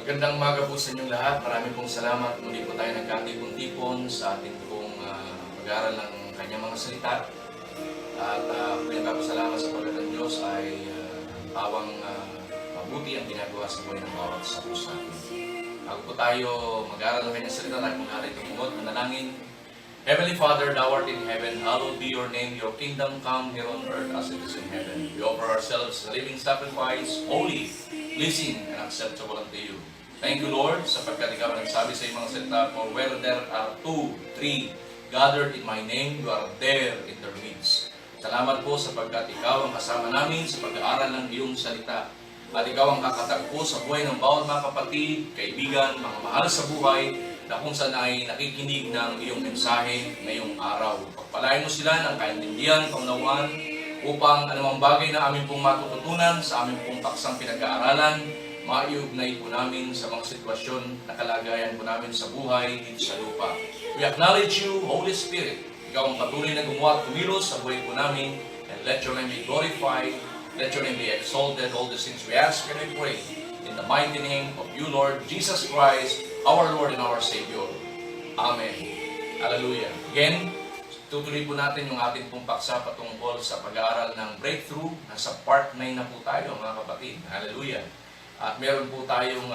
Magandang umaga po sa inyong lahat. Maraming pong salamat. Muli po tayo nagkatipon-tipon sa ating pong pag-aaral ng kanyang mga salita. At pinagpapasalamat sa pagkat ng Diyos ay pawang mabuti ang ginagawa sa buhay ng bawat isa po sa atin. Bago po tayo mag-aaral ng kanyang salita, tayo mong narin tumungod, manalangin. Heavenly Father, thou art in heaven, hallowed be your name. Your kingdom come here on earth as it is in heaven. We offer ourselves a living sacrifice, holy, pleasing, and acceptable unto you. Thank you, Lord, sapagkat ikaw nagsabi sa iyong mga salita, for where there are 2, 3 gathered in my name, you are there in their midst. Salamat po sapagkat ikaw ang kasama namin sa pag-aaral ng iyong salita. At ikaw ang kakatagpo sa buhay ng bawat mga kapatid, kaibigan, mga mahal sa buhay, na kung saan ay nakikinig ng iyong mensahe ngayong araw. Pagpalain mo sila ng kaintindihan, kaunawaan, upang anumang bagay na amin pong matututunan sa amin pong paksang pinag-aaralan, maiugnay po namin sa mga sitwasyon na kalagayan po namin sa buhay dito sa lupa. We acknowledge you, Holy Spirit. Ikaw ang patuloy na gumawa at kumilos sa buhay po namin, and let your name be glorified, let your name be exalted. All these things we ask and we pray in the mighty name of you, Lord Jesus Christ, our Lord and our Savior. Amen. Hallelujah. Again, tutuloy po natin yung ating pong paksa patungkol sa pag-aaral ng breakthrough. Nasa part 9 na po tayo, mga kapatid. Hallelujah. At meron po tayong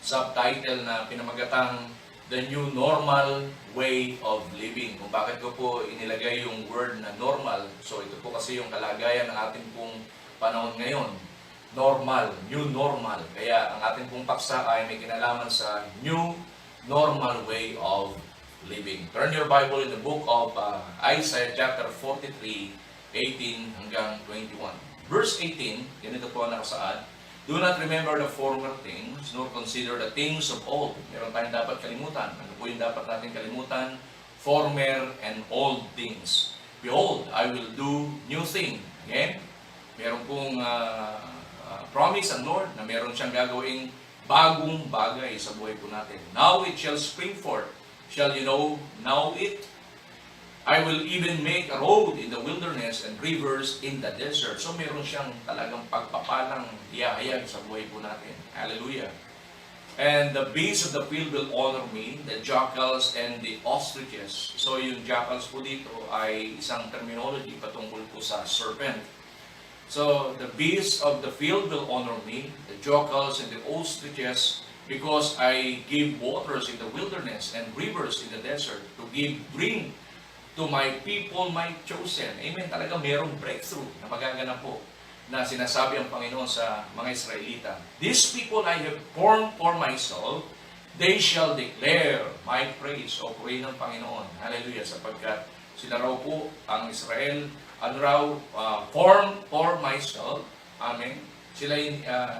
subtitle na pinamagatang The New Normal Way of Living. Kung bakit ko po inilagay yung word na normal, so ito po kasi yung kalagayan ng ating pong panahon ngayon. Normal, new normal. Kaya ang ating pong paksa ay may kinalaman sa new normal way of living. Turn your Bible in the book of Isaiah chapter 43, 18 hanggang 21. Verse 18, ganito po ang nakasaad, do not remember the former things, nor consider the things of old. Meron tayong dapat kalimutan. Ano po yung dapat natin kalimutan? Former and old things. Behold, I will do new thing. Again, meron pong promise ang Lord na meron siyang gagawing bagong bagay sa buhay po natin. Now it shall spring forth. Shall you know it? I will even make a road in the wilderness and rivers in the desert. So meron siyang talagang pagpapalang ihahayag sa buhay po natin. Hallelujah. And the beasts of the field will honor me, the jackals and the ostriches. So yung jackals po dito ay isang terminology patungkol po sa serpent. So the beasts of the field will honor me, the jackals and the ostriches, because I give waters in the wilderness and rivers in the desert to give drink to my people, my chosen. Amen. Talaga mayroong breakthrough na magaganap po na sinasabi ang Panginoon sa mga Israelita. These people I have formed for myself, they shall declare my praise. O purihin ng Panginoon. Hallelujah. Sapagkat sila raw po ang Israel, formed for myself. Amen. Sila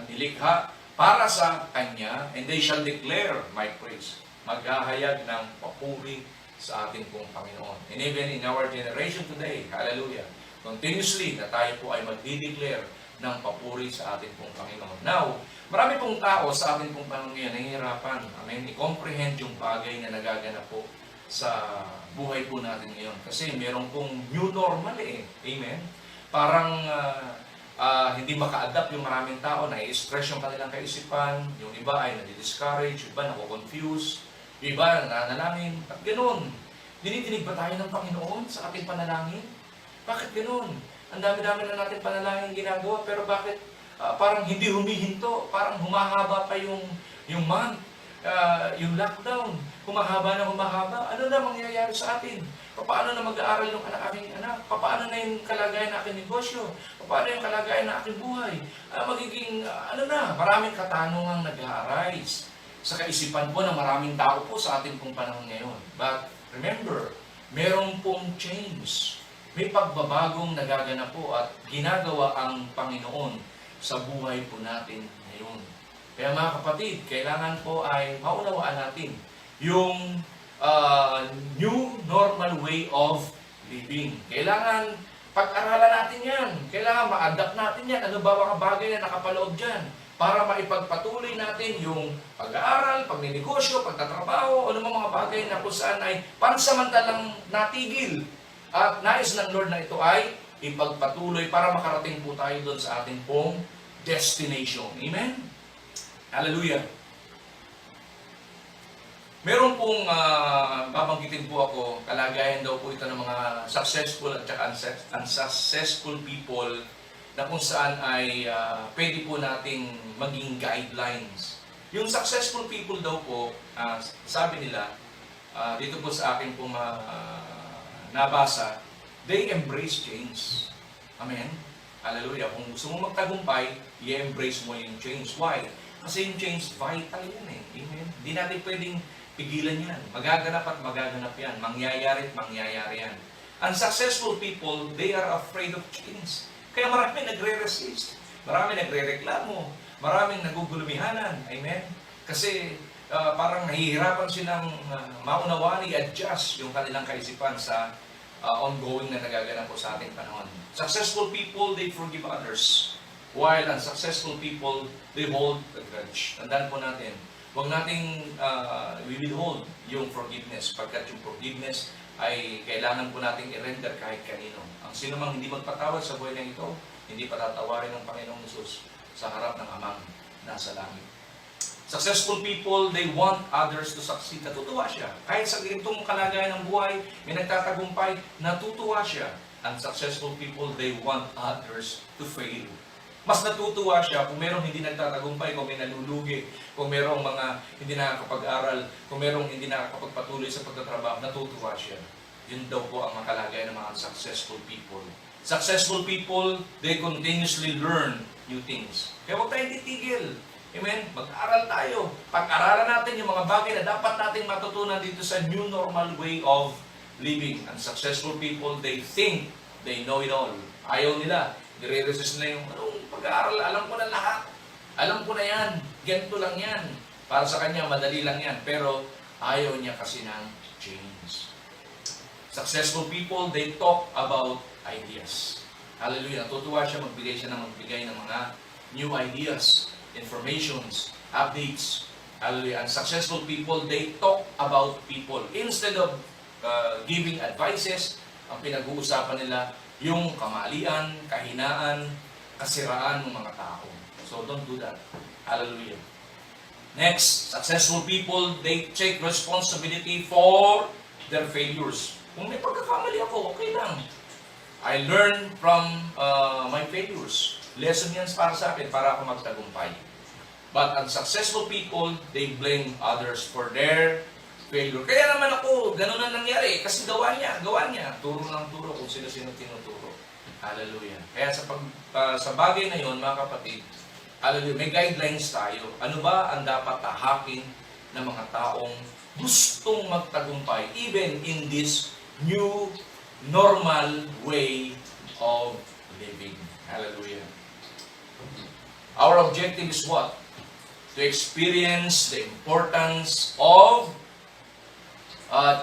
nilikha para sa Kanya, and they shall declare my praise. Maghahayag ng papuri sa ating pong Panginoon. And even in our generation today, hallelujah, continuously na tayo po ay magdi-declare ng papuri sa ating pong Panginoon. Now, marami pong tao sa ating pong panahon ngayon nahihirapan, amen, i-comprehend yung bagay na nagaganap po sa buhay po natin ngayon. Kasi meron pong new normal amen. Parang hindi maka-adapt yung maraming tao, na-stress yung kanilang kaisipan, yung iba ay nadi-discourage, yung iba nako-confuse, yung iba nananalangin. At ganoon, dinidinig ba tayo ng Panginoon sa ating panalangin? Bakit ganoon? Ang dami-dami na natin panalangin ginagawa, pero bakit parang hindi humihinto, parang humahaba pa yung month, yung lockdown, humahaba na humahaba. Ano na mangyayari sa atin? Paano na mag-aaral yung aking anak? Paano na yung kalagayan ng aking negosyo? Paano yung kalagayan ng aking buhay? Maraming katanungang nag-a-arise sa kaisipan po ng maraming tao po sa ating pong panahon ngayon. But remember, meron pong change. May pagbabagong nagaganap po at ginagawa ang Panginoon sa buhay po natin ngayon. Kaya mga kapatid, kailangan po ay maunawaan natin yung new normal way of living. Kailangan pag-aralan natin yan. Kailangan ma-adapt natin yan. Ano ba mga bagay na nakapaloob dyan? Para maipagpatuloy natin yung pag-aaral, pagninegosyo, pagtatrabaho, ano mga bagay na kung saan ay pansamantalang natigil. At nais ng Lord na ito ay ipagpatuloy para makarating po tayo doon sa ating pong destination. Amen? Hallelujah. Meron pong babanggitin po ako, kalagayan daw po ito ng mga successful at saka unsuccessful people na kung saan ay pwede po nating maging guidelines. Yung successful people daw po, sabi nila, dito po sa akin pong nabasa, they embrace change. Amen? Hallelujah. Kung gusto mo magtagumpay, i-embrace mo yung change. Why? Kasi yung change, vital yan eh. Amen? Hindi natin pwedeng pigilan yan. Magaganap at magaganap yan. Mangyayari at mangyayari yan. Unsuccessful people, they are afraid of change. Kaya marami nagre-resist. Marami nagre-reklamo. Maraming nagugulumihanan. Amen? Kasi parang nahihirapan silang maunawaan, i-adjust yung kanilang kaisipan sa ongoing na nagaganap po sa ating panahon. Successful people, they forgive others. While unsuccessful people, they hold a grudge. Tandaan po natin, huwag nating withhold yung forgiveness, pagkat yung forgiveness ay kailangan po nating i-render kahit kanino. Ang sino mang hindi magpatawad sa buhay na ito, hindi patatawarin ng Panginoong Hesus sa harap ng Amang nasa langit. Successful people, they want others to succeed. Natutuwa siya. Kahit sa ganitong kalagayan ng buhay, may nagtatagumpay, natutuwa siya. Unsuccessful people, they want others to fail. Mas natutuwa siya kung merong hindi nagtatagumpay, kung may nalulugi, kung merong mga hindi nakakapag-aral, kung merong hindi nakakapagpatuloy sa pagtatrabaho, natutuwa siya. Yun daw po ang makalagay ng mga successful people. Successful people, they continuously learn new things. Kaya huwag tayong titigil. Amen? Mag-aral tayo. Pag-aralan natin yung mga bagay na dapat nating matutunan dito sa new normal way of living. Unsuccessful people, they think they know it all. Ayaw nila. Nire-resist na yung pag-aaral. Alam ko na lahat. Alam ko na yan. Ganito lang yan. Para sa kanya, madali lang yan. Pero ayaw niya kasi ng change. Successful people, they talk about ideas. Hallelujah. Natutuwa siya, magbigay ng mga new ideas, informations, updates. Hallelujah. And successful people, they talk about people. Instead of giving advices, ang pinag-uusapan nila yung kamalian, kahinaan, kasiraan ng mga tao. So don't do that. Hallelujah. Next, successful people, they take responsibility for their failures. Kung may pagkakamali ako, okay lang. I learn from my failures. Lesson yan para sa akin, para ako magtagumpay. But unsuccessful people, they blame others for their failure. Kaya naman ako, ganun na nangyari. Kasi gawa niya. Turo ng turo kung sino-sino tinuturo. Hallelujah. Kaya sa bagay na yon, mga kapatid, hallelujah, may guidelines tayo. Ano ba ang dapat tahakin ng mga taong gustong magtagumpay, even in this new normal way of living. Hallelujah. Our objective is what? To experience the importance of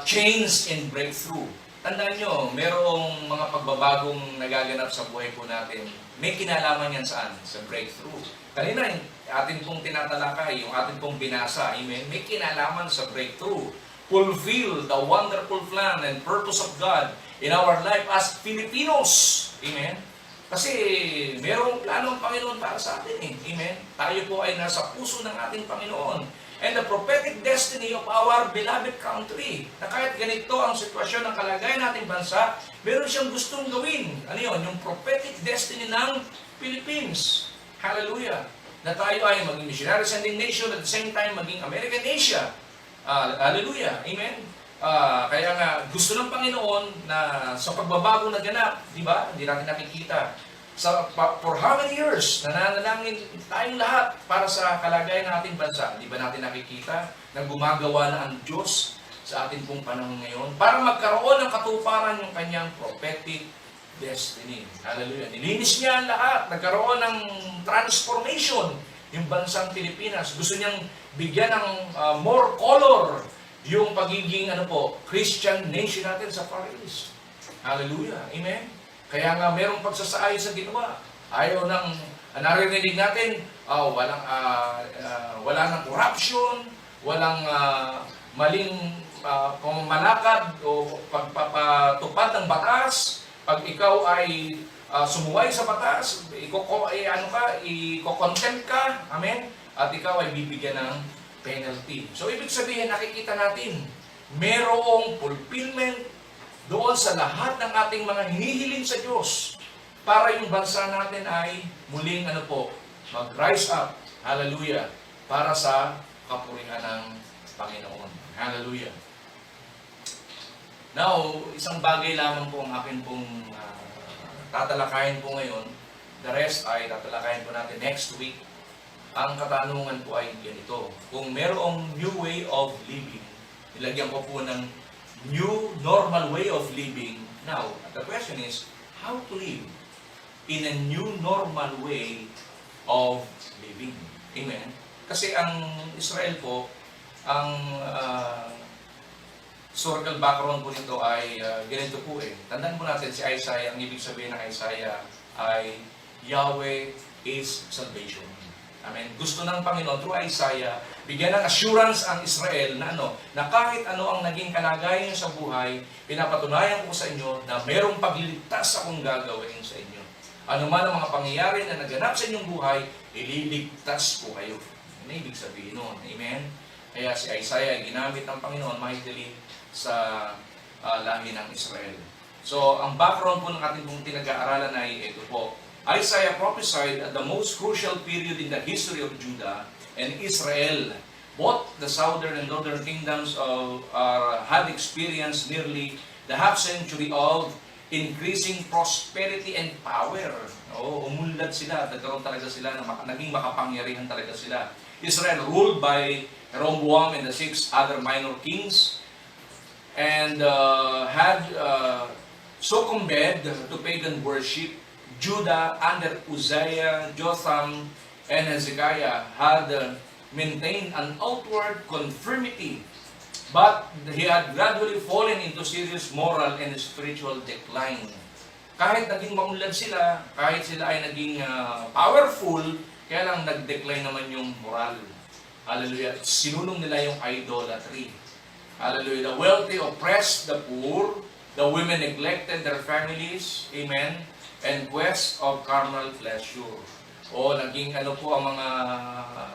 change and breakthrough. Tandaan nyo, merong mga pagbabagong nagaganap sa buhay po natin. May kinalaman yan saan? Sa breakthrough. Kanina, atin pong tinatalakay, yung atin pong binasa, amen, may kinalaman sa breakthrough. Fulfill the wonderful plan and purpose of God in our life as Filipinos. Amen? Kasi merong plano ang Panginoon para sa atin eh. Amen? Tayo po ay nasa puso ng ating Panginoon. And the prophetic destiny of our beloved country. Na kahit ganito ang sitwasyon ng kalagayan nating bansa, meron siyang gustong gawin. Ano yun? Yung prophetic destiny ng Philippines. Hallelujah. Na tayo ay maging missionary sending nation at the same time maging American Asia. Hallelujah. Amen. Kaya nga, gusto ng Panginoon na sa pagbabago na ganap, di ba? Hindi natin nakikita. For how many years, nananalangin tayong lahat para sa kalagayan ng ating bansa. Di ba natin nakikita na gumagawa na ang Diyos sa ating pong panahon ngayon para magkaroon ng katuparan yung kanyang prophetic destiny. Hallelujah. Nilinis niya ang lahat. Nagkaroon ng transformation yung bansang Pilipinas. Gusto niyang bigyan ng more color yung pagiging Christian nation natin sa Far East. Hallelujah. Amen. Kaya nga merong pagsasaay sa ginawa. Ayaw nang naririnig natin, wala nang corruption, walang maling pamamalakad o pagpapatupad ng batas. Pag ikaw ay sumuway sa batas, i-contempt ka, amen? at ikaw ay bibigyan ng penalty. So, ibig sabihin, nakikita natin, merong fulfillment doon sa lahat ng ating mga hinihiling sa Diyos para yung bansa natin ay muling mag-rise up, hallelujah, para sa kapurihan ng Panginoon. Hallelujah. Now, isang bagay lamang po ang akin pong tatalakayin po ngayon. The rest ay tatalakayin po natin next week. Ang katanungan po ay ganito. Kung merong new way of living, nilagyan ko po ng new normal way of living. Now, the question is, how to live in a new normal way of living? Amen? Kasi ang Israel po, ang historical background po nito ay ganito po eh. Tandaan po natin si Isaiah, ang ibig sabihin ng Isaiah ay Yahweh is salvation. Amen. Gusto ng Panginoon through Isaiah, bigyan ng assurance ang Israel na na kahit ano ang naging kalagayan niyo sa buhay, pinapatunayan ko sa inyo na mayroong pagliligtas akong gagawin sa inyo. Ano man ang mga pangyayari na naganap sa inyong buhay, ililigtas ko kayo. Ano ibig sabihin nun? Amen? Kaya si Isaiah ay ginamit ng Panginoon mahigili sa lahi ng Israel. So, ang background po ng ating pong tinag-aaralan ay ito po. Isaiah prophesied at the most crucial period in the history of Judah and Israel. Both the southern and northern kingdoms had experienced nearly the half-century of increasing prosperity and power. Umunlad sila, nagkaroon talaga sila, naging makapangyarihan talaga sila. Israel ruled by Rehoboam and the 6 other minor kings and had succumbed to pagan worship. Judah under Uzziah, Jotham, and Hezekiah had maintained an outward conformity, but he had gradually fallen into serious moral and spiritual decline. Kahit naging maunlad sila, kahit sila ay naging powerful, kaya lang nag-decline naman yung moral. Hallelujah. Sinulong nila yung idolatry. Hallelujah. The wealthy oppressed the poor, the women neglected their families. Amen. And quest of carnal pleasure. Naging po ang mga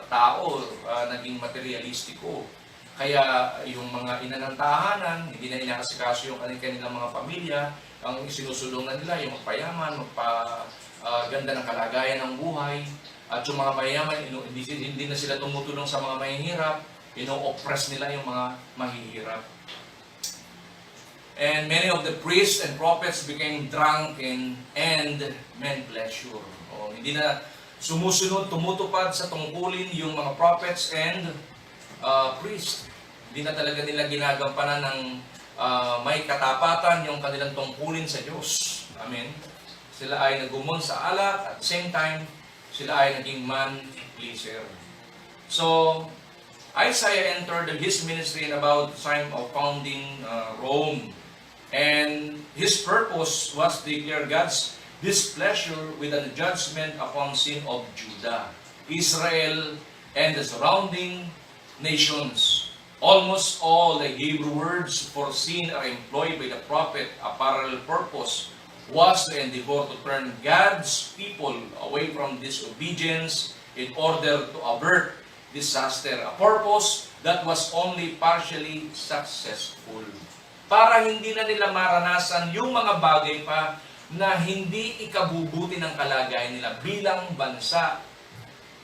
tao, naging materialistiko. Kaya yung mga ina ng tahanan, hindi na inakasikaso yung kanilang mga pamilya, ang sinusulungan nila, yung magpayaman, magpaganda ng kalagayan ng buhay, at yung mga mayaman, hindi na sila tumutulong sa mga mahihirap, ino-oppress nila yung mga mahihirap. And many of the priests and prophets became drunken and men pleasure. Hindi na sumusunod, tumutupad sa tungkulin yung mga prophets and priests. Hindi na talaga nila ginagampanan ng may katapatan yung kanilang tungkulin sa Diyos. Amen. Sila ay nagumon sa alak, at the same time, sila ay naging man pleaser. So, Isaiah entered his ministry in about the time of founding Rome. And his purpose was to declare God's displeasure with the judgment upon sin of Judah, Israel, and the surrounding nations. Almost all the Hebrew words for sin are employed by the prophet. A parallel purpose was to endeavor to turn God's people away from disobedience in order to avert disaster. A purpose that was only partially successful. Para hindi na nila maranasan yung mga bagay pa na hindi ikabubuti ng kalagayan nila bilang bansa.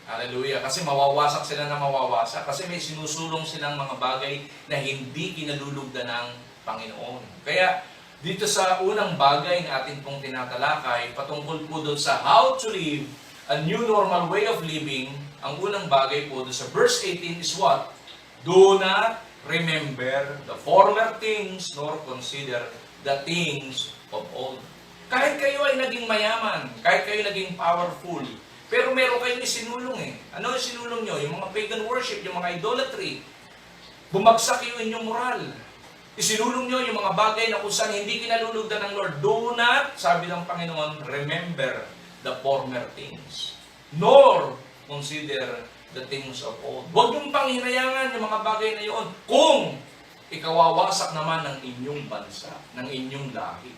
Hallelujah. Kasi mawawasak sila na mawawasak. Kasi may sinusulong silang mga bagay na hindi kinalulugdan ng Panginoon. Kaya dito sa unang bagay na ating pong tinatalakay, patungkol po doon sa how to live a new normal way of living, ang unang bagay po doon sa verse 18 is what? Do not remember the former things, nor consider the things of old. Kahit kayo ay naging mayaman, kahit kayo naging powerful, pero meron kayong isinulong eh. Ano yung sinulong nyo? Yung mga pagan worship, yung mga idolatry. Bumagsak yung inyong moral. Isinulong nyo yung mga bagay na kung saan hindi kinalulugdan ng Lord. Do not, sabi ng Panginoon, remember the former things, nor consider the things of old. Huwag niyong panghinayangan yung mga bagay na yun kung ikawawasak naman ng inyong bansa, ng inyong lahi.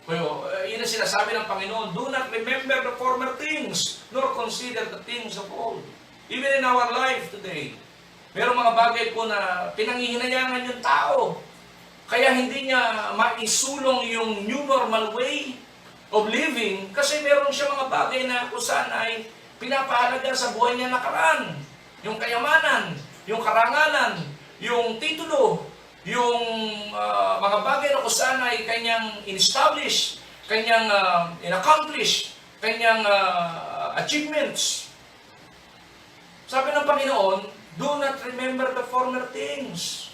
Pero yun ang sinasabi ng Panginoon, do not remember the former things, nor consider the things of old. Even in our life today, merong mga bagay po na pinanghihinayangan yung tao. Kaya hindi niya maisulong yung new normal way of living kasi meron siya mga bagay na kung saan ay pinapahalaga sa buhay niya nakaraan. Yung kayamanan, yung karangalan, yung titulo, yung mga bagay na kung saan ay kanyang in-establish, kanyang in-accomplish, kanyang achievements. Sabi ng Panginoon, do not remember the former things,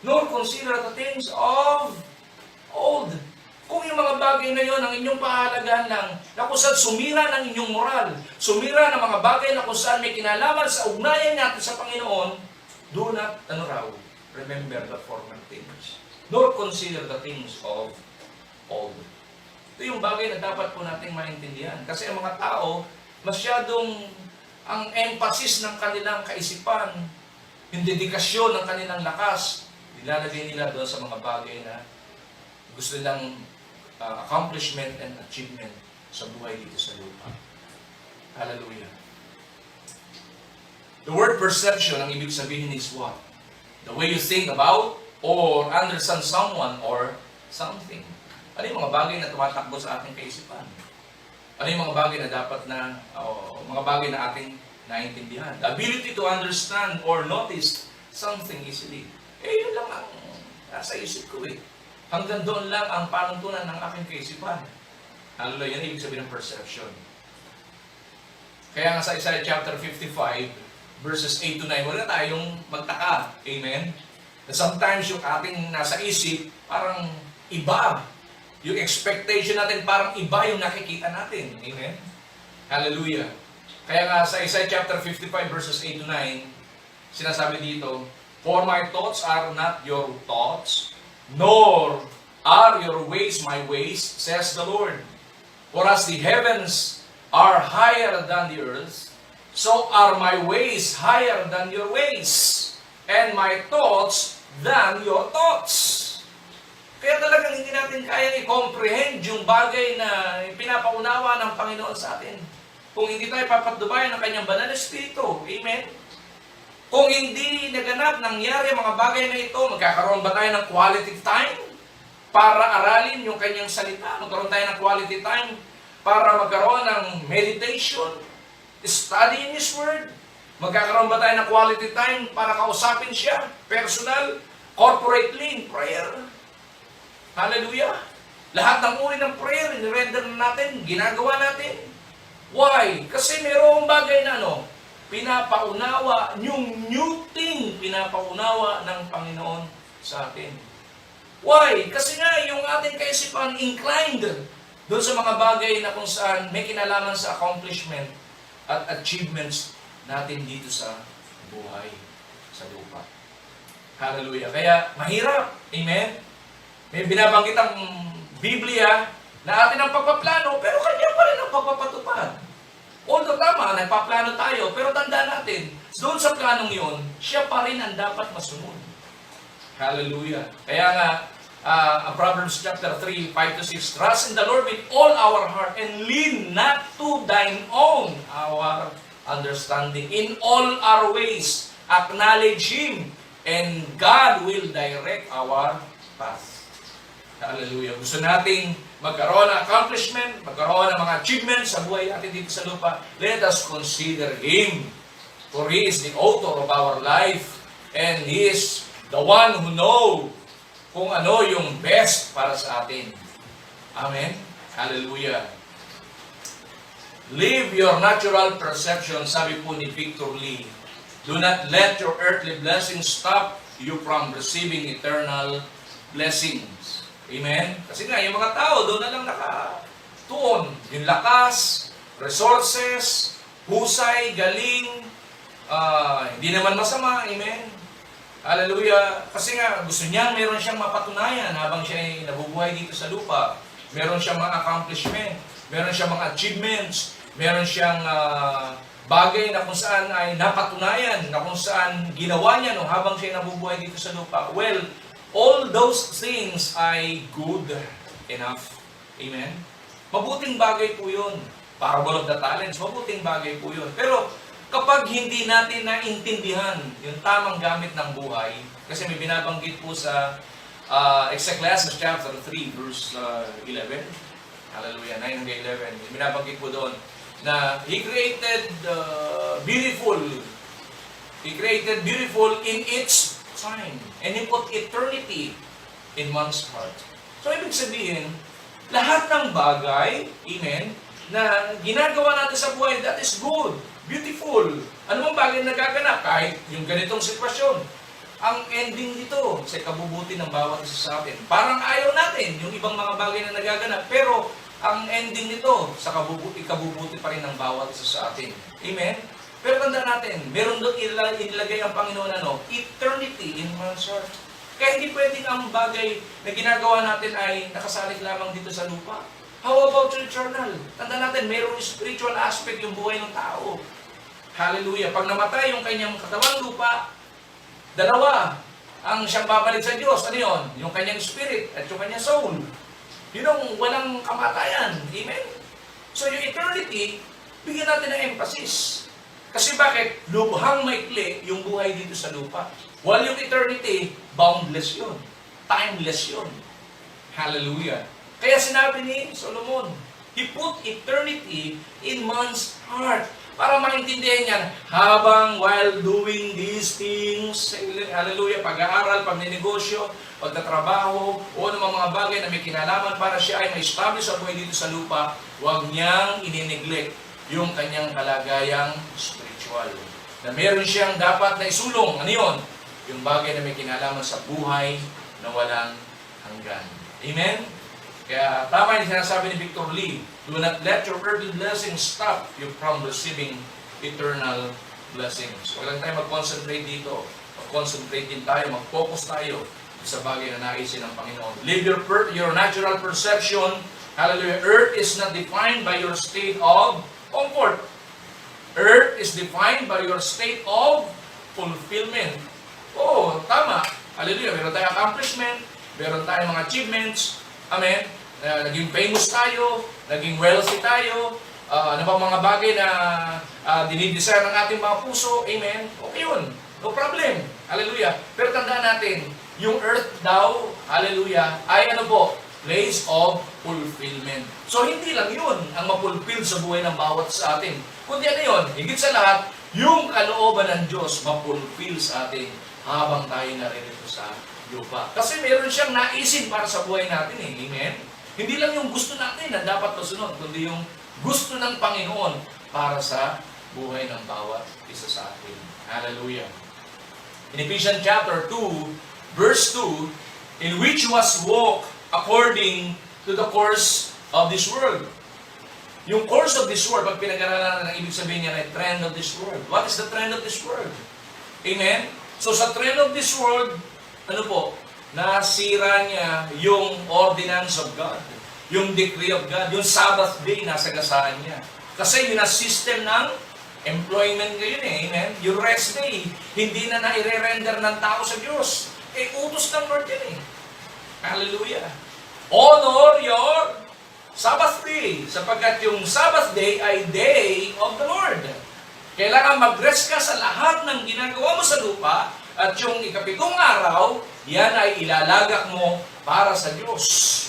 nor consider the things of old. Kung yung mga bagay na yon ang inyong pahalagahan lang, na kung saan sumira ng inyong moral, sumira ng mga bagay na kung saan may kinalaman sa ugnayan natin sa Panginoon, do not, remember the former things, nor consider the things of old. Ito yung bagay na dapat po nating maintindihan. Kasi ang mga tao, masyadong ang emphasis ng kanilang kaisipan, yung dedikasyon ng kanilang lakas, nilalagay nila doon sa mga bagay na gusto nilang accomplishment and achievement sa buhay dito sa lupa. Hallelujah. The word perception, ang ibig sabihin is what? The way you think about or understand someone or something. Ano yung mga bagay na tumatakbo sa ating kaisipan? Ano yung mga bagay na dapat na, mga bagay na ating naintindihan? The ability to understand or notice something easily. Yun lang ang nasa isip ko Hanggang doon lang ang panuntunan ng aking kaisipan. Hallelujah, yan ibig sabihin ng perception. Kaya nga sa Isaiah chapter 55, verses 8 to 9, wala tayong magtaka. Amen? And sometimes yung ating nasa isip, parang iba. Yung expectation natin, parang iba yung nakikita natin. Amen? Hallelujah. Kaya nga sa Isaiah chapter 55, verses 8 to 9, sinasabi dito, for my thoughts are not your thoughts, nor are your ways my ways, says the Lord. For as the heavens are higher than the earth, so are my ways higher than your ways, and my thoughts than your thoughts. Kaya talagang hindi natin kayang i-comprehend yung bagay na pinapaunawa ng Panginoon sa atin. Kung hindi tayo papatnubayan ng kanyang banal na espiritu. Amen? Kung hindi naganap, nangyari mga bagay na ito, magkakaroon ba tayo ng quality time para aralin yung kanyang salita? Magkaroon tayo ng quality time para magkaroon ng meditation, study in His Word? Magkakaroon ba tayo ng quality time para kausapin siya, personal, corporately, in prayer? Hallelujah! Lahat ng uri ng prayer, in-render natin, ginagawa natin. Why? Kasi mayroong bagay na pinapaunawa, yung new thing, pinapaunawa ng Panginoon sa atin. Why? Kasi nga, yung ating kaisipan inclined doon sa mga bagay na kung saan may kinalaman sa accomplishment at achievements natin dito sa buhay, sa lupa. Hallelujah. Kaya, mahirap. Amen? May binabanggit ang Biblia na atin ang pagpaplano, pero kanya pa rin ang pagpapatupad. Although tama, nagpaplano tayo, pero tanda natin, doon sa planong yun, siya pa rin ang dapat masunod. Hallelujah. Kaya nga, Proverbs chapter 3, 5-6, trust in the Lord with all our heart and lean not to thine own, our understanding. In all our ways, acknowledge Him, and God will direct our path. Hallelujah. Gusto nating magkaroon ng accomplishment, magkaroon ng mga achievements sa buhay natin dito sa lupa. Let us consider Him. For He is the author of our life. And He is the one who knows kung ano yung best para sa atin. Amen? Hallelujah. Live your natural perception, sabi po ni Victor Lee. Do not let your earthly blessings stop you from receiving eternal blessings. Amen? Kasi nga, yung mga tao, doon na lang nakatuon. Yung lakas, resources, husay, galing, hindi naman masama. Amen? Hallelujah. Kasi nga, gusto niya, meron siyang mapatunayan habang siya ay nabubuhay dito sa lupa. Meron siyang mga accomplishment, meron siyang mga achievements, meron siyang bagay na kung saan ay napatunayan, na kung saan ginawa niya habang siya ay nabubuhay dito sa lupa. Well, all those things ay good enough. Amen? Mabuting bagay po yun. Parable of the talents, mabuting bagay po yun. Pero kapag hindi natin naintindihan yung tamang gamit ng buhay, kasi may binabanggit po sa Ecclesiastes chapter 3, verse 11, hallelujah, 9 hanggang 11, binabanggit po doon, na He created beautiful in its time, and He put eternity in man's heart. So, ibig sabihin, lahat ng bagay, amen, na ginagawa natin sa buhay, that is good, beautiful. Ano bang bagay na nagaganap? Kahit yung ganitong sitwasyon. Ang ending nito sa ikabubuti ng bawat isa sa atin. Parang ayaw natin yung ibang mga bagay na nagaganap, pero ang ending nito sa ikabubuti pa rin ng bawat isa sa atin. Amen? Pero tanda natin, meron doon ilagay ang Panginoon eternity in man's heart. Kaya hindi pwedeng ang bagay na ginagawa natin ay nakasalig lamang dito sa lupa. How about your eternal? Tanda natin, mayroong spiritual aspect yung buhay ng tao. Hallelujah. Pag namatay yung kanyang katawang lupa, dalawa ang siyang babalik sa Diyos. Ano yun? Yung kanyang spirit at yung kanyang soul. Yun ang walang kamatayan. Amen? So yung eternity, bigyan natin ng emphasis. Kasi bakit? Lubhang maikli yung buhay dito sa lupa. While yung eternity, boundless yun. Timeless yun. Hallelujah. Kaya sinabi ni Solomon, He put eternity in man's heart. Para maintindihan niya, habang while doing these things, hallelujah, pag-aaral, pagninegosyo, pagtatrabaho, o anumang mga bagay na may kinalaman para siya ay ma-establish sa buhay dito sa lupa, huwag niyang inineglect yung kanyang kalagayang spiritual. Na meron siyang dapat na isulong. Ano yun? Yung bagay na may kinalaman sa buhay na walang hanggan. Amen? Kaya tama yung sinasabi ni Victor Lee, do not let your earthly blessings stop you from receiving eternal blessings. Huwag lang tayo mag-concentrate dito. Mag-concentrate din tayo, mag-focus tayo sa bagay na naisin ng Panginoon. Live your natural perception. Hallelujah. Earth is not defined by your state of comfort. Earth is defined by your state of fulfillment. Oh, tama. Hallelujah. Meron tayong accomplishment, meron tayong mga achievements. Amen. Naging famous tayo, naging wealthy tayo, ano bang mga bagay na dinidesire ng ating mga puso. Amen. Okay yun. No problem. Hallelujah. Pero tandaan natin, yung earth daw, hallelujah, ay ano po? Place of fulfillment. So, hindi lang yun ang mapulfill sa buhay ng bawat sa atin. Kundi ano yun? Higit sa lahat, yung kalooban ng Diyos mapulfill sa atin habang tayo naririto sa lupa. Kasi meron siyang naisin para sa buhay natin eh. Amen? Hindi lang yung gusto natin na dapat masunod, kundi yung gusto ng Panginoon para sa buhay ng bawat isa sa atin. Hallelujah. In Ephesians chapter 2, verse 2, in which was walk according to the course of this world. Yung course of this world, pag pinag-aralan natin, ibig sabihin niya na trend of this world. What is the trend of this world? Amen? So sa trend of this world, ano po? Nasira niya yung ordinance of God. Yung decree of God. Yung Sabbath day, nasagasaan niya. Kasi yun ang system ng employment ngayon eh. Amen? Yung rest day, hindi na naire-render ng tao sa Diyos. Eh, utos ng Lord yan eh. Hallelujah. Honor your Sabbath day. Sapagkat yung Sabbath day ay day of the Lord. Kailangan mag-rest ka sa lahat ng ginagawa mo sa lupa. At yung ikapitong araw, yan ay ilalagak mo para sa Diyos.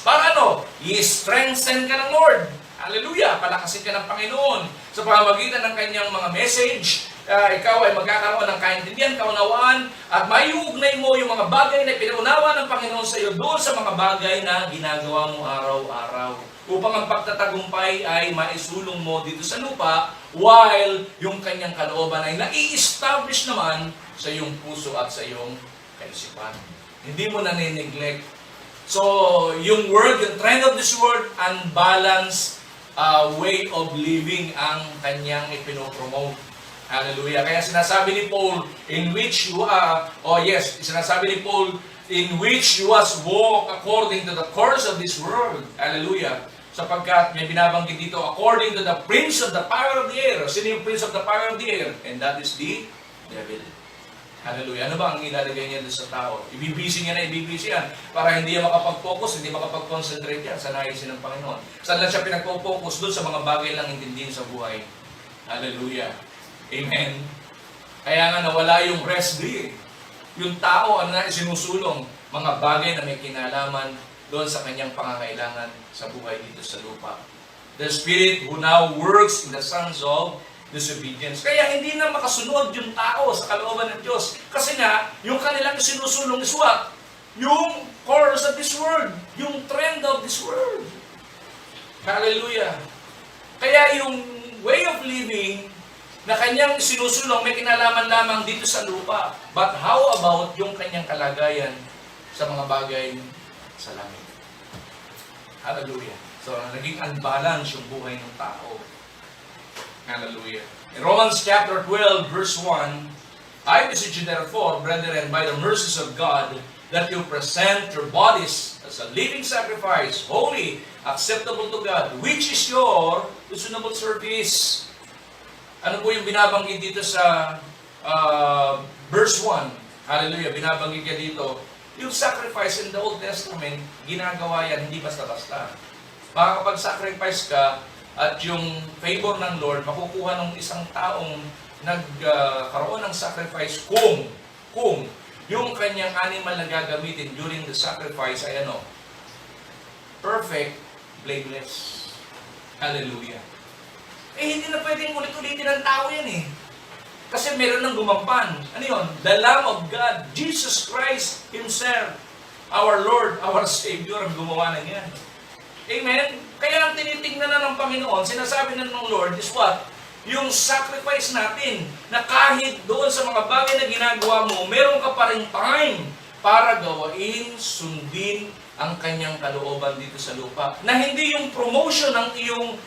Para ano? I-strengthen ka ng Lord. Hallelujah! Palakasin ka ng Panginoon. Sa pamamagitan ng kanyang mga message, ikaw ay magkakaroon ng kaintindihan, kaunawaan, at maiugnay mo yung mga bagay na pinaunawa ng Panginoon sa iyo doon sa mga bagay na ginagawa mo araw-araw. Upang ang pagtatagumpay ay maisulong mo dito sa lupa, while yung kanyang kalooban ay nai-establish naman sa iyong puso at sa iyong kaisipan. Hindi mo na neglect. So, yung world, yung trend of this world, unbalanced way of living ang kanyang ipinopromote. Hallelujah. Kaya sinasabi ni Paul, in which you are, sinasabi ni Paul, in which you was walk according to the course of this world. Hallelujah. Sapagkat may binabanggit dito, according to the prince of the power of the air. Sino yung prince of the power of the air? And that is the devil. Hallelujah. Ano ba ang ilalagay niya doon sa tao? Ibibisi niya na ibibisi yan para hindi niya makapag-focus, hindi makapag-concentrate yan sa naisin ng Panginoon. Saan lang siya pinag-focus? Doon sa mga bagay lang intindihin sa buhay. Hallelujah. Amen? Kaya nga nawala yung rest day. Yung tao, ano na isinusulong? Mga bagay na may kinalaman doon sa kanyang pangangailangan sa buhay dito sa lupa. The Spirit who now works in the sons of disobedience. Kaya hindi na makasunod yung tao sa kalooban ng Diyos. Kasi nga, yung kanilang isinusulong is what? Yung course of this world. Yung trend of this world. Hallelujah. Kaya yung way of living na kanyang sinusulong may kinalaman lamang dito sa lupa. But how about yung kanyang kalagayan sa mga bagay sa langit? Hallelujah. So, naging unbalance yung buhay ng tao. Hallelujah. In Romans chapter 12, verse 1, I beseech you therefore, brethren, by the mercies of God, that you present your bodies as a living sacrifice, holy, acceptable to God, which is your reasonable service. Ano po yung binabanggit dito sa verse 1? Hallelujah, binabanggit niya dito. Yung sacrifice in the Old Testament, ginagawa yan, hindi basta-basta. Baka kapag sacrifice ka, at yung favor ng Lord, makukuha ng isang taong nagkaroon ng sacrifice kung yung kanyang animal na gagamitin during the sacrifice ay ano? Perfect, blameless. Hallelujah. Eh, hindi na pwedeng ulit-ulitin ng tao yan eh. Kasi meron ng gumampan. Ano yun? The Lamb of God, Jesus Christ Himself, our Lord, our Savior, ang gumawa na yan. Amen? Kaya ang tinitingnan na ng Panginoon, sinasabi na ng Lord is what? Yung sacrifice natin, na kahit doon sa mga bagay na ginagawa mo, meron ka pa rin time para gawain, sundin ang kanyang kalooban dito sa lupa. Na hindi yung promotion ng iyong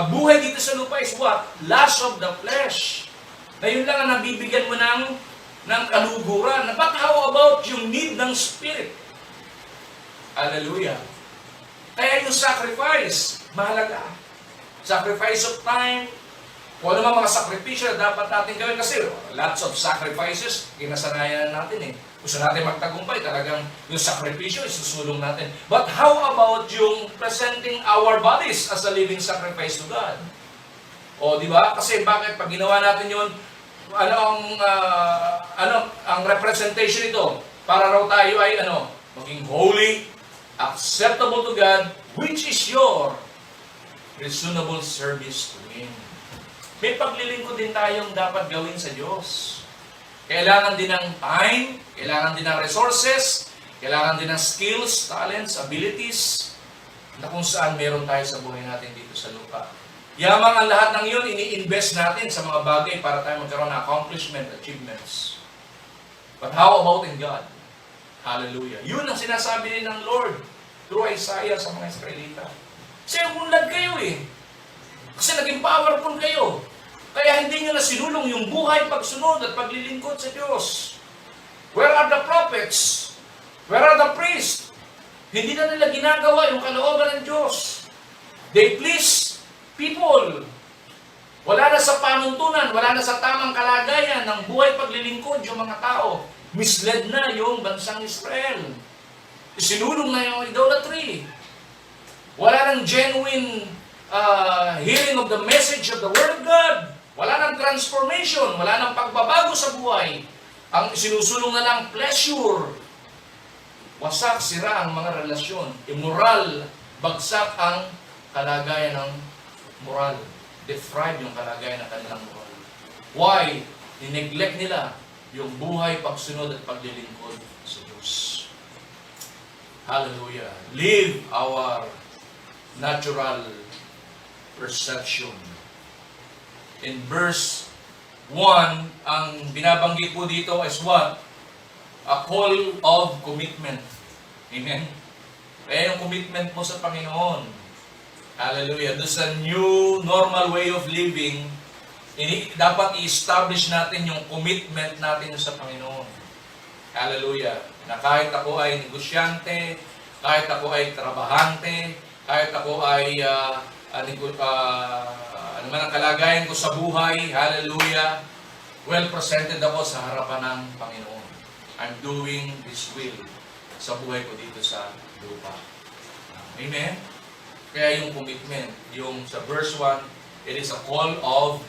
buhay dito sa lupa is what? Lust of the flesh. Na yun lang ang nabibigyan mo ng kaluguran. But how about yung need ng Spirit? Hallelujah. Kaya yung sacrifice, mahalaga. Sacrifice of time, kung ano mga sakripisyo na dapat natin gawin kasi lots of sacrifices, kinasanayan natin eh. Gusto natin magtagumpay, talagang yung sakripisyo, isusulong natin. But how about yung presenting our bodies as a living sacrifice to God? O, di ba? Kasi bakit pag ginawa natin yun, ang representation ito, para raw tayo ay maging holy, acceptable to God, which is your reasonable service to Him. May paglilingkod din tayong dapat gawin sa Diyos. Kailangan din ng time, kailangan din ng resources, kailangan din ng skills, talents, abilities, na kung saan meron tayo sa buhay natin dito sa lupa. Yamang ang lahat ng yun, ini-invest natin sa mga bagay para tayo magkaroon ng accomplishment, achievements. But how about in God? Hallelujah. Yun ang sinasabi din ng Lord through Isaiah sa mga Israelita. Kasi umunlad kayo eh. Kasi naging powerful kayo. Kaya hindi nyo na sinulong yung buhay, pagsunod at paglilingkod sa Diyos. Where are the prophets? Where are the priests? Hindi na nila ginagawa yung kalooban ng Diyos. They please people. Wala na sa panuntunan, wala na sa tamang kalagayan ng buhay paglilingkod yung mga tao. Misled na yung bansang Israel. Isinulong na yung idolatry. Wala nang genuine hearing of the message of the Word of God. Wala nang transformation. Wala nang pagbabago sa buhay. Ang isinusulong na lang pleasure. Wasak, sira ang mga relasyon. Immoral. Bagsak ang kalagayan ng moral. Deprive yung kalagayan ng kanilang moral. Why? Nineglect nila yung buhay, pagsunod at paglilingkod sa Diyos. Hallelujah. Live our natural perception. In verse 1, ang binabanggit po dito is what? A call of commitment. Amen? Kaya yung commitment mo sa Panginoon. Hallelujah. Doon sa new normal way of living, dapat i-establish natin yung commitment natin sa Panginoon. Hallelujah. Na kahit ako ay negosyante, kahit ako ay trabahante, kahit ako ay ano man ang kalagayan ko sa buhay, hallelujah, well presented ako sa harapan ng Panginoon. I'm doing His will sa buhay ko dito sa lupa. Amen? Kaya yung commitment, yung sa verse 1, it is a call of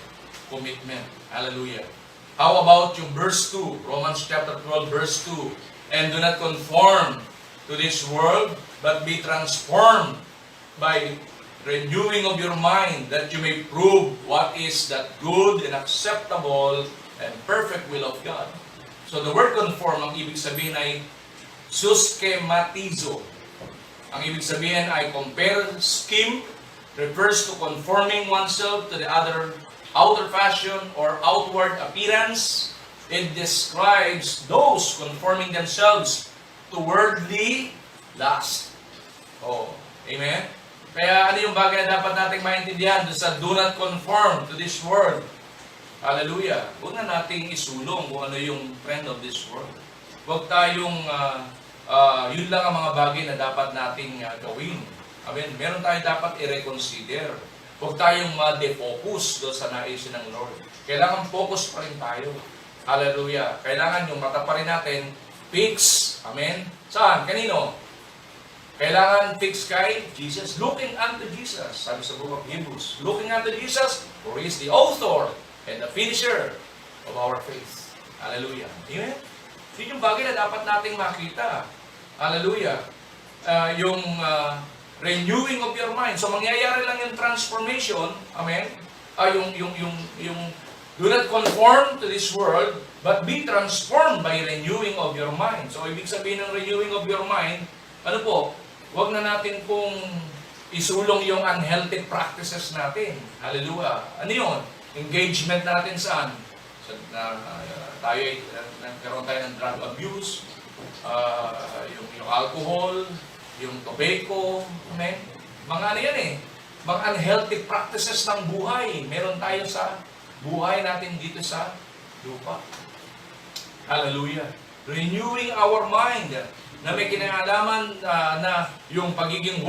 commitment. Hallelujah. How about yung verse 2? Romans chapter 12, verse 2. And do not conform to this world, but be transformed by renewing of your mind, that you may prove what is that good and acceptable and perfect will of God. So the word conform, ang ibig sabihin ay suskematizo. Ang ibig sabihin ay compare scheme, refers to conforming oneself to the other outer fashion or outward appearance. It describes those conforming themselves to worldly lust. Oh, amen? Kaya ano yung bagay na dapat nating maintindihan doon sa do not conform to this world? Hallelujah. Huwag na nating isulong kung ano yung trend of this world. Huwag tayong, yun lang ang mga bagay na dapat nating gawin. Amen. Meron tayong dapat i-reconsider. Huwag tayong ma-defocus doon sa naisin ng Lord. Kailangan focus pa rin tayo. Hallelujah. Kailangan yung mata pa rin natin fix. Amen. Saan? Kanino? Kailangan fix kay Jesus. Looking unto Jesus. Sabi sa book of Hebrews. Looking unto Jesus, for He is the author and the finisher of our faith. Hallelujah. Amen? Yun yung bagay na dapat nating makita. Hallelujah. Yung renewing of your mind. So mangyayari lang yung transformation. Amen? Yung do not conform to this world, but be transformed by renewing of your mind. So ibig sabihin ng renewing of your mind, ano po? Huwag na natin pong isulong yung unhealthy practices natin. Hallelujah. Ano yun? Engagement natin saan? Nagkaroon tayo ng drug abuse, yung alcohol, yung tobacco, amen? Mga ano yan eh. Mga unhealthy practices ng buhay. Meron tayo sa buhay natin dito sa lupa. Hallelujah. Renewing our mind na may kinalaman na yung pagiging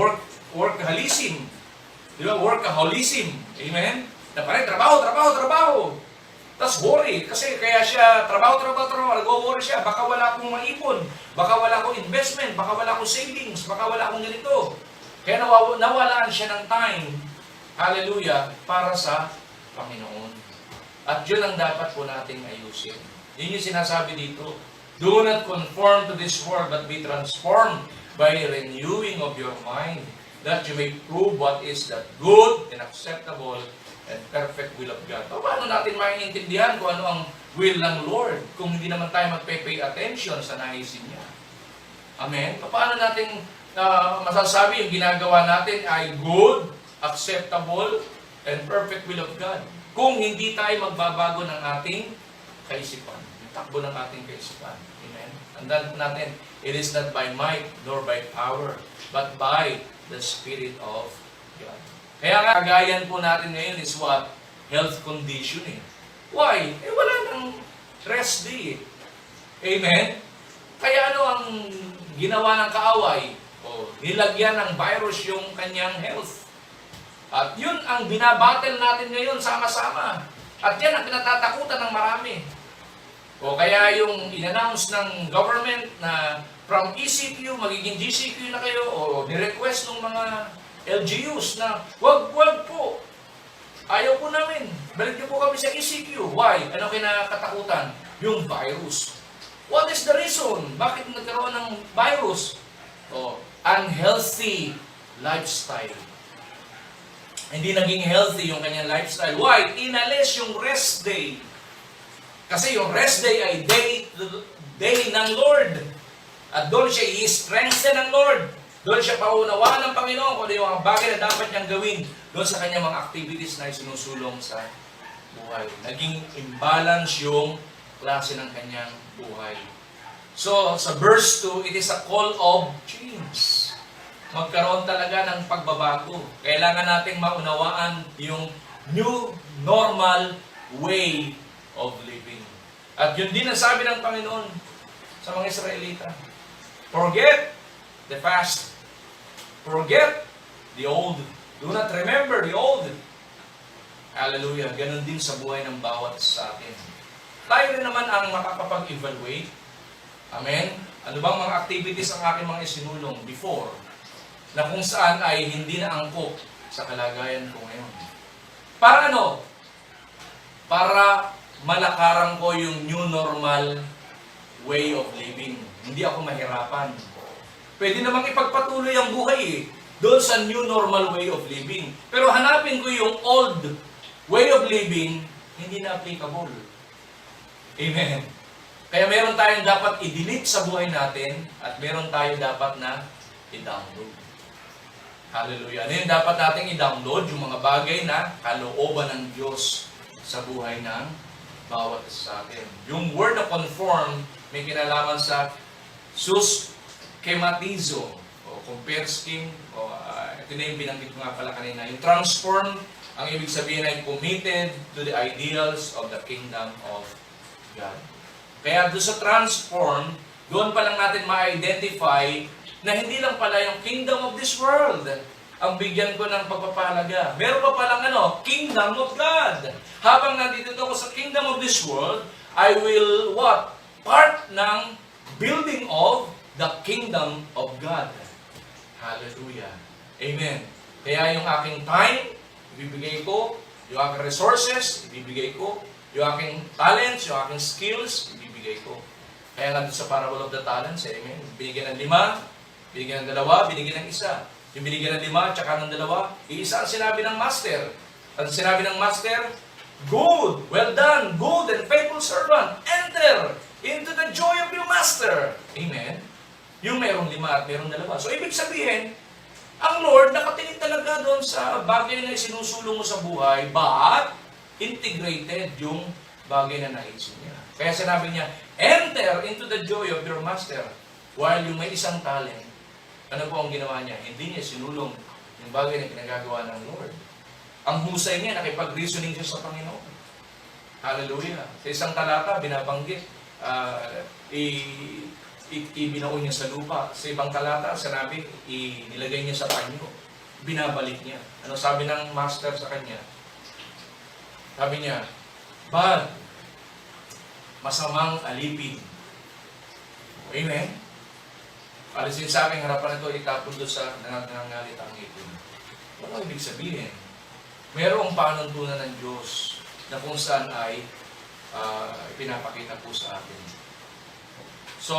workaholism. Di ba? Workaholism. Amen? Na parang trabaho. Tapos worry. Kasi kaya siya trabaho. Nag-worry siya. Baka wala akong maipon. Baka wala akong investment. Baka wala akong savings. Baka wala akong ganito. Kaya nawalaan siya ng time. Hallelujah. Para sa Panginoon. At yun ang dapat po nating ayusin. Yun yung sinasabi dito. Do not conform to this world, but be transformed by renewing of your mind, that you may prove what is that good and acceptable and perfect will of God. Paano natin maintindihan kung ano ang will ng Lord kung hindi naman tayo magpe-pay attention sa naisin niya? Amen? Paano natin masasabi yung ginagawa natin ay good, acceptable, and perfect will of God kung hindi tayo magbabago ng ating kaisipan, yung takbo ng ating kaisipan? Amen? Tandaan natin, it is not by might nor by power, but by the Spirit of God. Kaya nga, kagayan po natin ngayon is what? Health condition eh. Why? Wala nang rest day eh. Amen? Kaya ano ang ginawa ng kaaway? Nilagyan ng virus yung kanyang health. At yun ang binabattle natin ngayon sama-sama. At yan ang pinatatakutan ng marami. O kaya yung in-announce ng government na from ECQ, magiging GCQ na kayo, o ni-request ng mga LGUs na wag po. Ayaw po namin. Balik niyo po kami sa ECQ. Why? Ano kinakatakutan? Yung virus. What is the reason? Bakit nagkaroon ng virus? Unhealthy lifestyle. Hindi naging healthy yung kanyang lifestyle. Why? Inalis yung rest day. Kasi yung rest day ay day ng Lord. At doon siya i-strengthen ng Lord. Doon siya paunawaan ng Panginoon kung ano yung mga bagay na dapat niyang gawin doon sa kanyang mga activities na isinusulong sa buhay. Naging imbalance yung klase ng kanyang buhay. So, sa verse 2, it is a call of change. Magkaroon talaga ng pagbabago. Kailangan nating maunawaan yung new normal way of living. At yun din ang sabi ng Panginoon sa mga Israelita. Forget the past. Forget the old. Do not remember the old. Hallelujah. Ganon din sa buhay ng bawat sa atin. Tayo rin naman ang makakapag-evaluate. Amen? Ano bang mga activities ang aking mga isinulong before na kung saan ay hindi na angkop sa kalagayan ko ngayon? Para ano? para malakaran ko yung new normal way of living. Hindi ako mahirapan. Pwede namang ipagpatuloy ang buhay doon sa new normal way of living. Pero hanapin ko yung old way of living, hindi na applicable. Amen. Kaya meron tayong dapat i-delete sa buhay natin at meron tayong dapat na i-download. Hallelujah. Ano yung dapat nating i-download? Yung mga bagay na kalooban ng Diyos sa buhay ng bawat sa atin. Yung word na conform may kinalaman sa schematizo o compare scheme o ito na yung binanggit ko nga pala kanina. Yung transform, ang ibig sabihin ay committed to the ideals of the kingdom of God. Kaya doon sa transform, doon pa lang natin ma-identify na hindi lang pala yung kingdom of this world ang bigyan ko ng pagpapahalaga. Meron pa palang kingdom of God. Habang nandito ako sa kingdom of this world, I will what? Part ng building of the kingdom of God. Hallelujah. Amen. Kaya yung aking time, ibibigay ko. Yung aking resources, ibibigay ko. Yung aking talents, yung aking skills, ibibigay ko. Kaya nga sa parable of the talents, amen. Binigyan ng 5, binigyan ng 2, binigyan ng 1. Yung binigyan ng 5, tsaka ng 2, iisa ang sinabi ng master. Ang sinabi ng master, good, well done, good and faithful servant. Enter into the joy of your master. Amen. Yung mayroong 5 at mayroong 2. So, ibig sabihin, ang Lord nakatingin talaga doon sa bagay na isinusulong mo sa buhay, but integrated yung bagay na naisin niya. Kaya sinabi niya, enter into the joy of your master. While yung may isang talent, ano po ang ginawa niya? Hindi niya sinulong yung bagay na pinagagawa ng Lord. Ang husay niya, nakipag-reasoning siya sa Panginoon. Hallelujah. Sa isang talata, binabanggit, ibinaon niya sa lupa. Sa ibang talata, sinabi, inilagay niya sa panyo. Binabalik niya. Ano sabi ng master sa kanya? Sabi niya, bad, masamang alipin. Amen? Alisin sa aking harapan ito, itapon doon sa nangangalit ang ngipin. Ano ibig sabihin? Merong panuntunan ng Diyos na kung saan ay pinapakita po sa atin. So,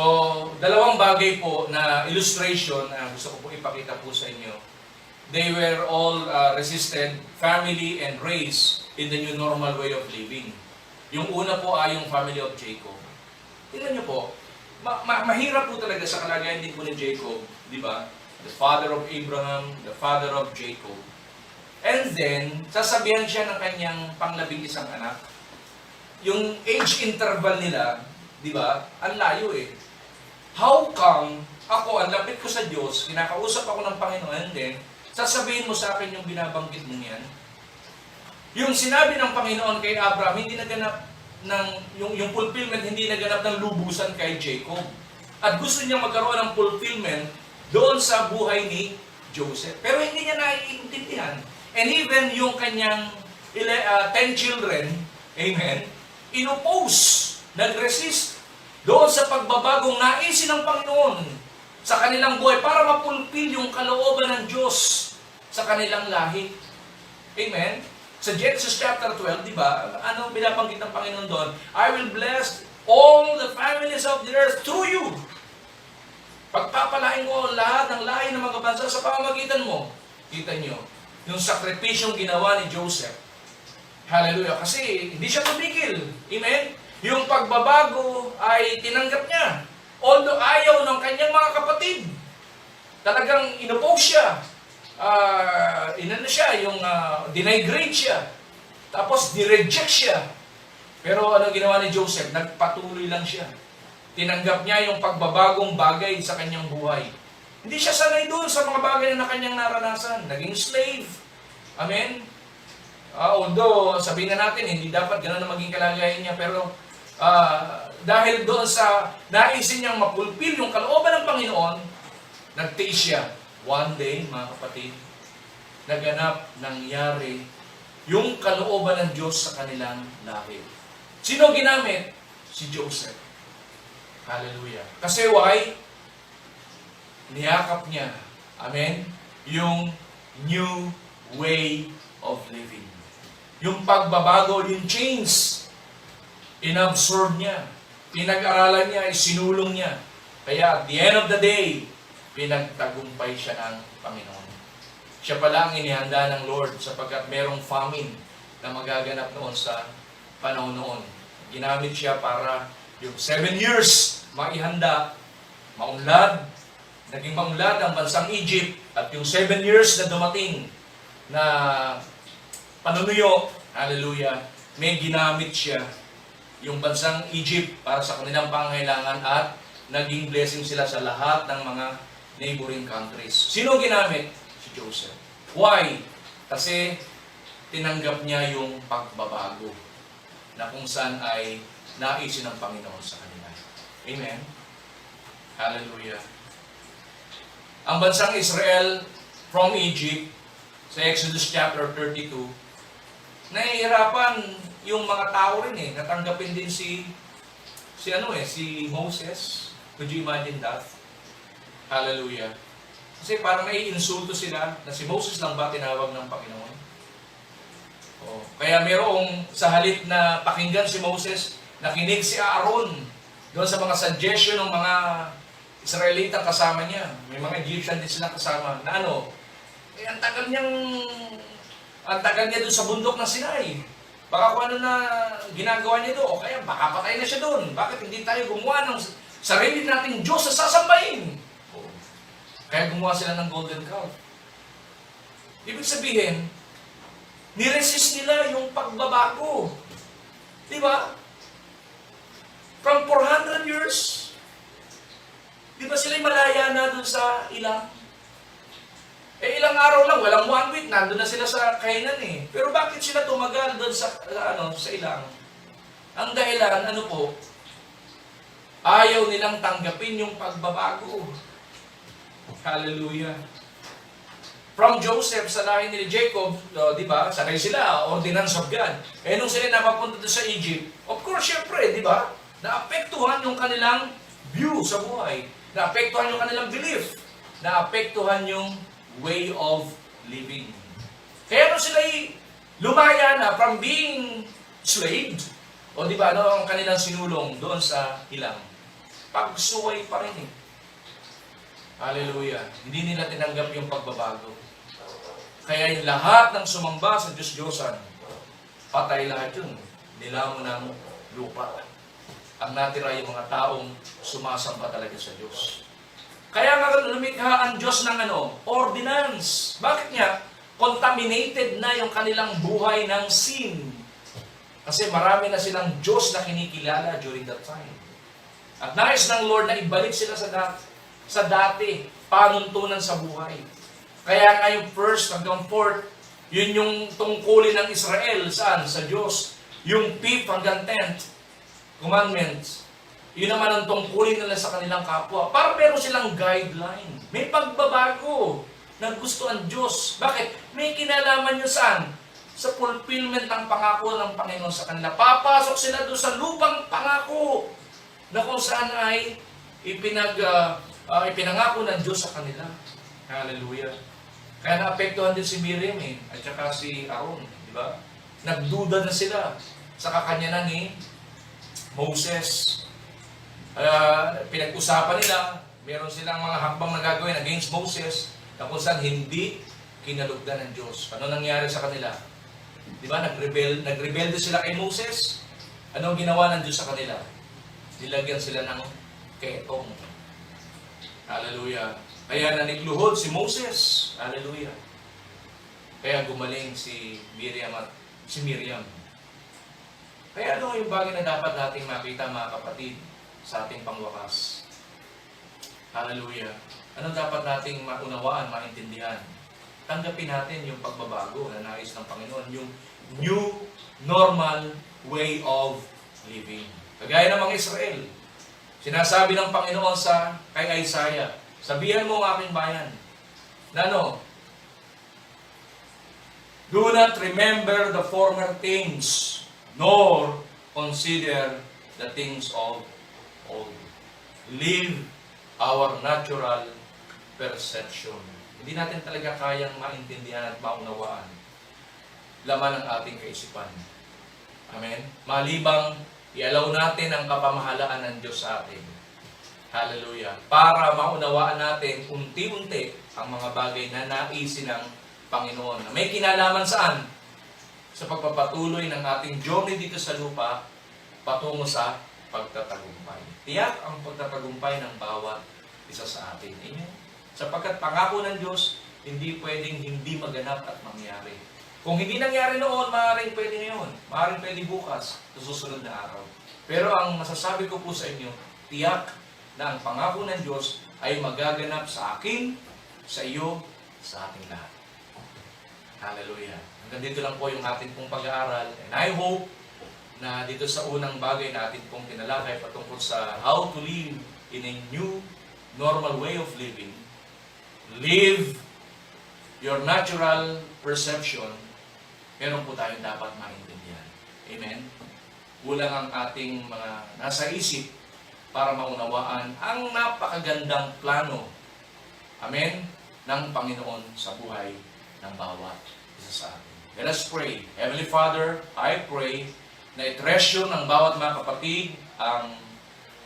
dalawang bagay po na illustration na gusto ko po ipakita po sa inyo. They were all resisted, family and race in the new normal way of living. Yung una po ay yung family of Jacob. Tingnan niyo po, mahirap po talaga sa kalagayan din po ni Jacob, di ba? The father of Abraham, the father of Jacob. And then, sasabihan siya ng kanyang pang-11 anak. Yung age interval nila, di ba? Ang layo eh. How come ako, ang lapit ko sa Diyos, kinakausap ako ng Panginoon, and then, sasabihin mo sa akin yung binabanggit mo niyan? Yung sinabi ng Panginoon kay Abraham, hindi naganap yung fulfillment hindi naganap ng lubusan kay Jacob. At gusto niya magkaroon ng fulfillment doon sa buhay ni Joseph. Pero hindi niya naiintindihan. And even yung kanyang 10 children, amen, inopose, nag-resist doon sa pagbabagong naisin ng Panginoon sa kanilang buhay para mapulfill yung kalooban ng Diyos sa kanilang lahi. Amen? Sa Genesis chapter 12, di ba, ano binabanggit ng Panginoon doon? I will bless all the families of the earth through you. Pagpapalain ko lahat ng lahi ng mga bansa sa pamamagitan mo. Kita nyo, yung sakripisyong ginawa ni Joseph. Hallelujah. Kasi hindi siya tumigil. Amen? Yung pagbabago ay tinanggap niya. Although ayaw ng kanyang mga kapatid. Talagang inopose siya. Denigrate siya. Tapos, direject siya. Pero ano ginawa ni Joseph? Nagpatuloy lang siya. Tinanggap niya yung pagbabagong bagay sa kanyang buhay. Hindi siya sanay doon sa mga bagay na kanyang naranasan. Naging slave. Amen? Although, sabihin na natin, hindi dapat gano'n na maging kalagayan niya. Pero, dahil doon sa naisin niyang mapulpil yung kalooban ng Panginoon, nagtiis siya. One day, mga kapatid, naganap, nangyari, yung kalooban ng Diyos sa kanilang lahi. Sino ginamit? Si Joseph. Hallelujah. Kasi why? Niyakap niya. Amen? Yung new way of living. Yung pagbabago, yung change, inabsorb niya. Pinag-aralan niya, isinulong niya. Kaya at the end of the day, pinagtagumpay siya ng Panginoon. Siya pala ang inihanda ng Lord sapagkat merong famine na magaganap noon sa panahon noon. Ginamit siya para yung 7 years maihanda, maunlad, naging maunlad ang bansang Egypt at yung 7 years na dumating na panunuyo, hallelujah, may ginamit siya yung bansang Egypt para sa kanilang pangangailangan at naging blessing sila sa lahat ng mga neighboring countries. Sino ginamit? Si Joseph. Why? Kasi tinanggap niya yung pagbabago na kung saan ay naisin ng Panginoon sa kanila. Amen? Hallelujah. Ang bansang Israel from Egypt, sa Exodus chapter 32, nahihirapan yung mga tao rin natanggapin din si Moses. Could you imagine that? Hallelujah. Kasi parang naiinsulto sila na si Moses lang ba tinawag ng Panginoon? Kaya merong sa halip na pakinggan si Moses, nakinig si Aaron doon sa mga suggestion ng mga Israelita kasama niya. May mga Egyptian din sila kasama na ang tagal niya doon sa bundok ng Sinai. Baka kung ano na ginagawa niya doon, o kaya baka patay na siya doon. Bakit hindi tayo gumawa ng sarili nating Diyos na sasambahin? Kaya gumawa sila ng golden calf. Ibig sabihin, niresist nila yung pagbabago. Di ba? From 400 years, di ba sila'y malaya na dun sa ilang? Ilang araw lang, walang 1 week, nandun na sila sa kainan Pero bakit sila tumagal dun sa ilang? Ang dahilan, ayaw nilang tanggapin yung pagbabago. Hallelujah. From Joseph sa lahi ni Jacob, di ba? Sakay sila, ordinance of God. Nung sila napapunta doon sa Egypt, of course, syempre, di ba? Naapektuhan yung kanilang view sa buhay. Naapektuhan yung kanilang belief. Naapektuhan yung way of living. Kaya nung sila'y lumaya na from being slave, o di ba, ang kanilang sinulong doon sa ilang, pagsuway pa rin Hallelujah. Hindi nila tinanggap yung pagbabago. Kaya yung lahat ng sumamba sa Diyos-Diyosan, patay lahat yun. Nilamon ng lupa. Ang natira yung mga taong sumasamba talaga sa Diyos. Kaya nga lumikha ang Diyos ng ordinance. Bakit niya? Contaminated na yung kanilang buhay ng sin. Kasi marami na silang Diyos na kinikilala during that time. At nais ng Lord na ibalik sila sa dati, panuntunan sa buhay. Kaya nga yung 1st hanggang 4th, yun yung tungkulin ng Israel, saan? Sa Diyos. Yung 5th hanggang 10th, commandments, yun naman ang tungkulin nila sa kanilang kapwa. Para meron silang guideline. May pagbabago na gusto ang Diyos. Bakit? May kinalaman nyo saan? Sa fulfillment ng pangako ng Panginoon sa kanila. Papasok sila doon sa lupang pangako na kung saan ay ipinangako ng Diyos sa kanila. Hallelujah. Kaya naapektuhan din si Miriam at saka si Aaron. Di ba? Nagduda na sila sa kakanyanan ni Moses. Pinag-usapan nila, meron silang mga hakbang na gagawin against Moses na kung saan hindi kinalugdan ng Diyos. Ano nangyari sa kanila? Di ba? Nagrebelde sila kay Moses. Ano ang ginawa ng Diyos sa kanila? Nilagyan sila ng ketong. Hallelujah. Kaya nanikluhod si Moses. Hallelujah. Kaya gumaling si Miriam. Kaya ano yung bagay na dapat nating makita, mga kapatid, sa ating pangwakas? Hallelujah. Ano dapat nating maunawaan, maintindihan? Tanggapin natin yung pagbabago na nais ng Panginoon, yung new, normal way of living. Kagaya ng mga Israel, sinasabi ng Panginoon kay Isaiah, sabihan mo ang aking bayan, na do not remember the former things, nor consider the things of old. Live our natural perception. Hindi natin talaga kayang maintindihan at maunawaan laman ng ating kaisipan. Amen? Malibang i-allow natin ang kapamahalaan ng Diyos sa atin. Hallelujah. Para maunawaan natin unti-unti ang mga bagay na naisin ng Panginoon. Na may kinalaman saan? Sa pagpapatuloy ng ating journey dito sa lupa patungo sa pagtatagumpay. Tiyak ang pagtatagumpay ng bawat isa sa atin. Amen? Sapagkat pangako ng Diyos, hindi pwedeng hindi maganap at mangyari. Kung hindi nangyari noon, maaaring pwede ngayon. Maaaring pwede bukas, sa susunod na araw. Pero ang masasabi ko po sa inyo, tiyak na ang pangako ng Diyos ay magaganap sa akin, sa iyo, sa ating lahat. Hallelujah. Hanggang dito lang po yung ating pong pag-aaral. And I hope na dito sa unang bagay na ating pong tinalakay patungkol sa how to live in a new, normal way of living. Live your natural perception. Meron po tayong dapat maintindihan. Amen? Kulang ang ating mga nasa isip para maunawaan ang napakagandang plano, amen, ng Panginoon sa buhay ng bawat isa sa atin. Let us pray. Heavenly Father, I pray na i-treasure ng bawat mga kapatid ang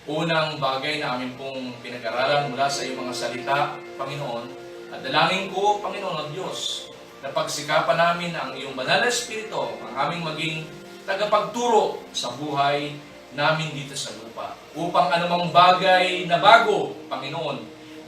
unang bagay na amin pong pinag-aralan mula sa iyong mga salita, Panginoon. At dalangin ko, Panginoon ng Diyos, na pagsikapan namin ang iyong banal na Espiritu, ang aming maging tagapagturo sa buhay namin dito sa lupa. Upang anumang bagay na bago, Panginoon,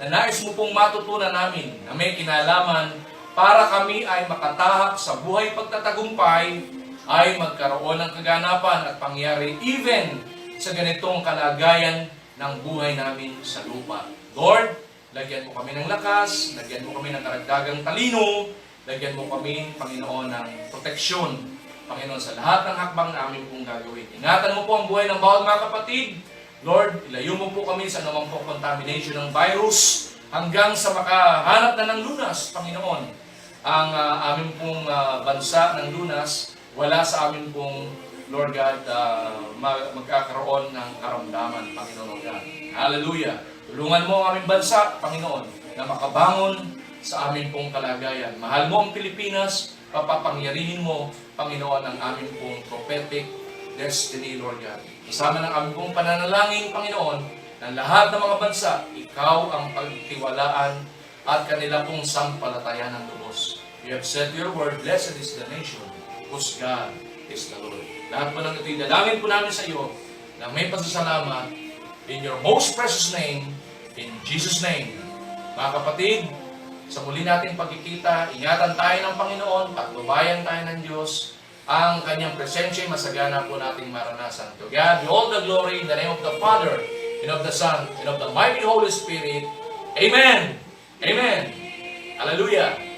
na nais mo pong matutunan namin na may kinalaman para kami ay makatahak sa buhay pagtatagumpay, ay magkaroon ng kaganapan at pangyari even sa ganitong kalagayan ng buhay namin sa lupa. Lord, lagyan mo kami ng lakas, lagyan mo kami ng karagdagang talino, lagyan mo kami, Panginoon, ng proteksyon, Panginoon, sa lahat ng hakbang na amin pong gagawin. Ingatan mo po ang buhay ng bawat mga kapatid. Lord, ilayo mo po kami sa anumang po contamination ng virus hanggang sa makahanap na ng lunas, Panginoon. Ang amin pong bansa ng lunas, wala sa amin pong, Lord God, magkakaroon ng karamdaman, Panginoon God. Hallelujah. Tulungan mo ang aming bansa, Panginoon, na makabangon sa amin pong kalagayan. Mahal mo ang Pilipinas, papapangyarihin mo, Panginoon, ang aming pong prophetic destiny, Lord God. Kasama ng aming pong pananalangin, Panginoon, ng lahat ng mga bansa, ikaw ang pagtiwalaan at kanila pong sampalatayan ng lubos. You have said your word, blessed is the nation whose God is the Lord. Lahat po ng ito'y dalangin po namin sa iyo na may pasasalamat in your most precious name, in Jesus' name. Mga kapatid, sa muli natin pagkikita, ingatan tayo ng Panginoon, patnubayan tayo ng Diyos, ang kanyang presensya masagana po nating maranasan. To God be all the glory in the name of the Father, and of the Son, and of the mighty Holy Spirit. Amen! Amen! Hallelujah!